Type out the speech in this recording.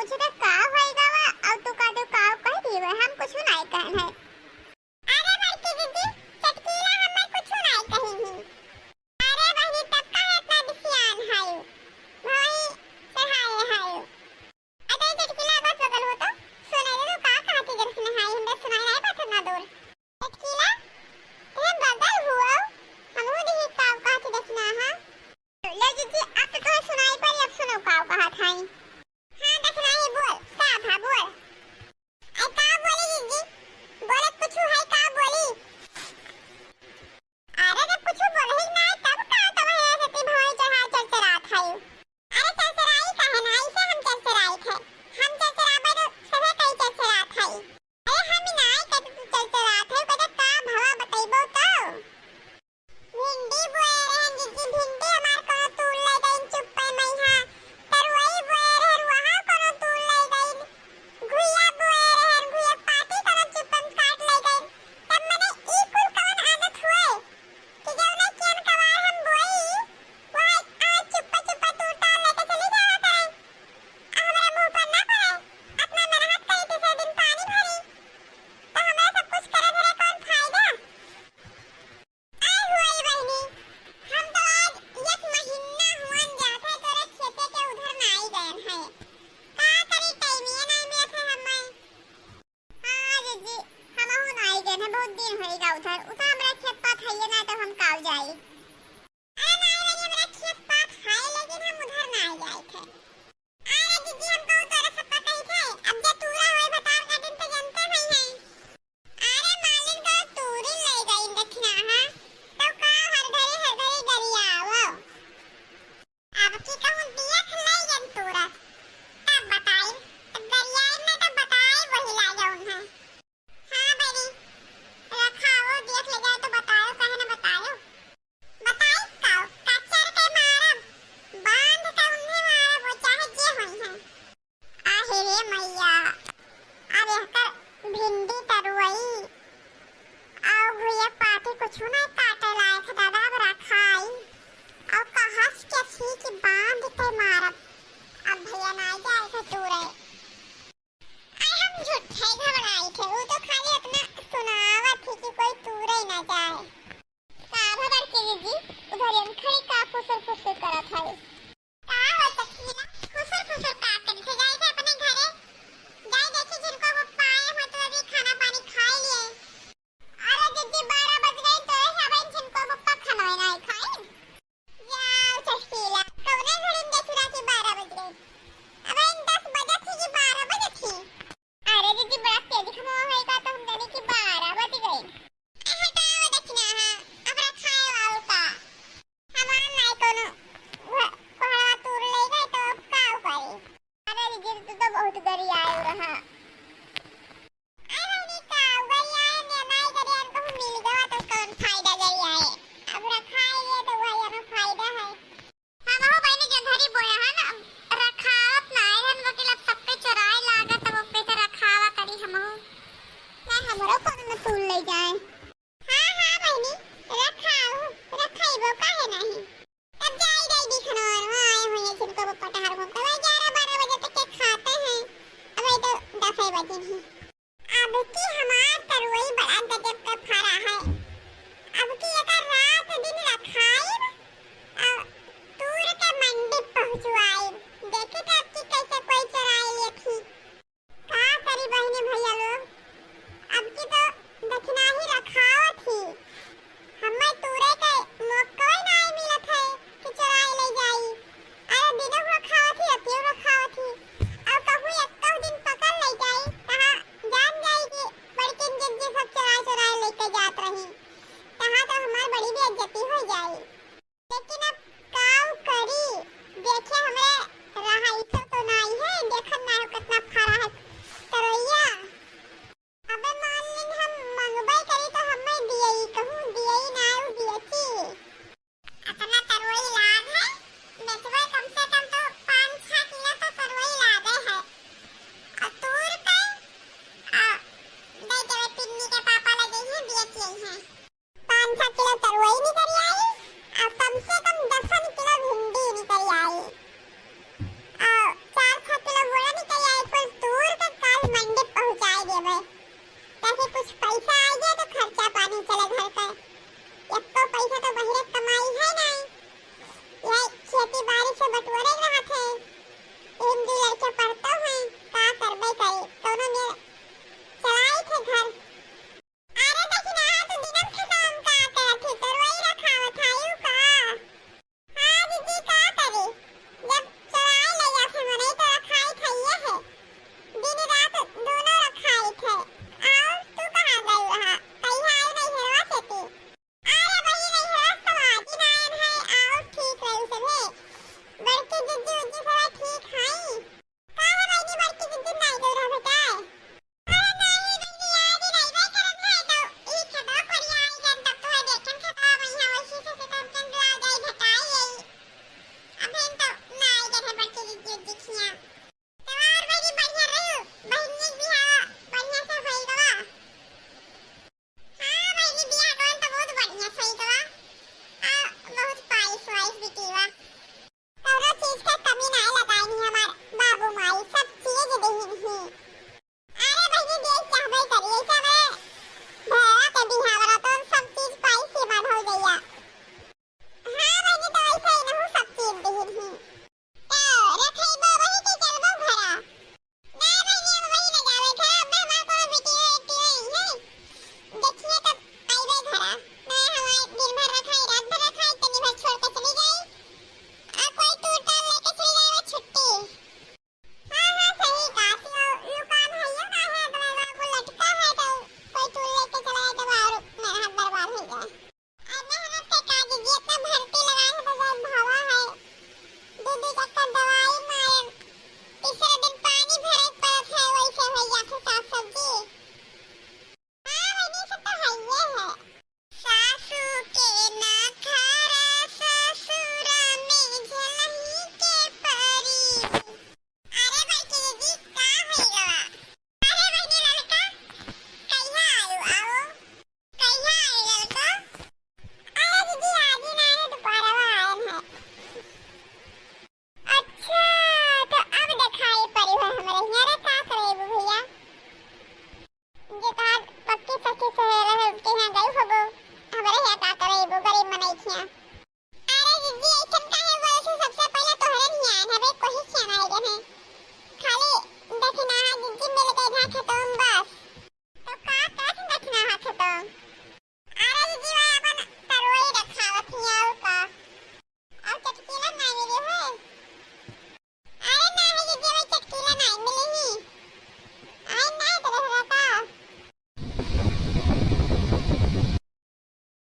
पूछे थे का होएगा वा अब तू का कह दी हम कुछ नहीं कहन है। अरे बड़की दीदी चटकीला हमें कुछ नहीं कही ही। अरे बहनी तब का इतना दिसियान है भाई सहाय है। अरे चटकीला बस बगल हो तो सुनाई दे तो का कहती जब सुनाई हमने सुनाई नहीं बात ना दूर। चटकीला ये बगल हुआ हम वो दी का कहती देखना हां ले दीदी अब तो सुनाई पर अब सुनो का कहा था। हां देखना ही बोल साफ है बोल। आई का बोली दीदी बोले कुछ है का बोली। अरे जब कुछ बोल ही ना तब का तो है सती भाई जहां चरचरा था। अरे चरचराई का है ना इसे हम चरचराई थे हम चरचराबे तो सभे कई चरचरा था। अरे हम ना कहते तू चरचरा थे कहते का भावा बताइबो तो। भिंडी बोए रहन दीदी भिंडी हमार कोनो तूल ले गईन चुप पे मैहा। तरुई बोए रहन वहां कोनो तूल ले गईन। घुइया बोए रहन घुइया पाती कोनो चुपम काट ले गईन। तब मने ई कुल कौन आदत हुए कि जौने केन कवार हम बोई वहां आ चुप्पा चुप्पा तूटा लेके चली जावा करे। हमरा मुंह पर ना पड़े अपना मेहनत कई तीसरे दिन पानी भरी तो हमरा सब कुछ करे धरे कौन फायदा। आई हुई बहनी हम तो आज एक महीना हुआन जाते तोरे खेते के उधर ना आई गए हैं का करी टाइमिए नहीं मिलत है हमें। हां दीदी हम हो ना आई गए हैं बहुत दिन होएगा उधर हमरा खेत पात है ना तो हम काव जाई। अरे नहीं नहीं हमरा खेत पात है लेकिन हम उधर ना आई गए थे। अरे दीदी हम तो तोरे सब पता ही थे अब जे तूरा होए बतार का दिन तो जानते नहीं है। अरे मालिक तो तूरी ले गई देखना हां तो का हर घड़ी गरियावो। अब की कहूं देख ले जन तूरा तब बताई तब गरियाई में तब बताई वही ला जाऊं है। हां बनी रखाओ देख ले जाए तो बताओ कहे ना बताओ बताई काओ कचर के मारब बांध के उन्हें मारब वो चाहे जे होई है। आहे रे मैया अरे कर भिंडी तरुई और भैया पाती कुछ ना काटे लायक दादा रखाई और कहस के थी कि बांध के मारब अब भैया ना जाए थे तूरे। आई हम झूठे घबराई थे वो तो खाली अपना सुनावत थी कि कोई तूरे ही ना जाए। का भगर के दीदी उधर हम खड़ी का फुसर करत है का हो तकीला फुसर का करत है जाए थे अपने घरे जाए देखी जिनको वो पाए हो तो अभी खाना पानी खा लिए। अरे दीदी 12 बज गए तो सब जिनको पप्पा खाना नहीं खाए जाओ तकीला कौने घड़ी देख रहा कि 12 बज गए अब इन 10 बजे थी कि 12 बजे थी। अरे दीदी बड़ा तेज खमो होएगा तो हम जाने कि 12 बज गए। हटाओ देखना हां अब रखाए वाल का हमारा नहीं कोनो पहाड़ा तूर ले गए तो अब का करी। अरे दीदी तू तो बहुत गरियाए रहा। अरे नहीं का गरियाए ने नहीं गरियाए को मिल गया तो कौन फायदा गरियाए अब रखाए ये तो वही ना फायदा है। हम हो बहनी जो घरी बोया है ना रखावत ना है मतलब सब पे चुराए लागत अब पे तो रखावा करी हम हो ना हमरो कोनो में तूल ले जाए। हां हां बहनी रखाओ रखाइबो काहे नहीं तब जाई दे दिखनो आए हुए जिनको वो पटहर को कब 11 12 बजे तक के खाते हैं अब तो 10 बजे ही अब की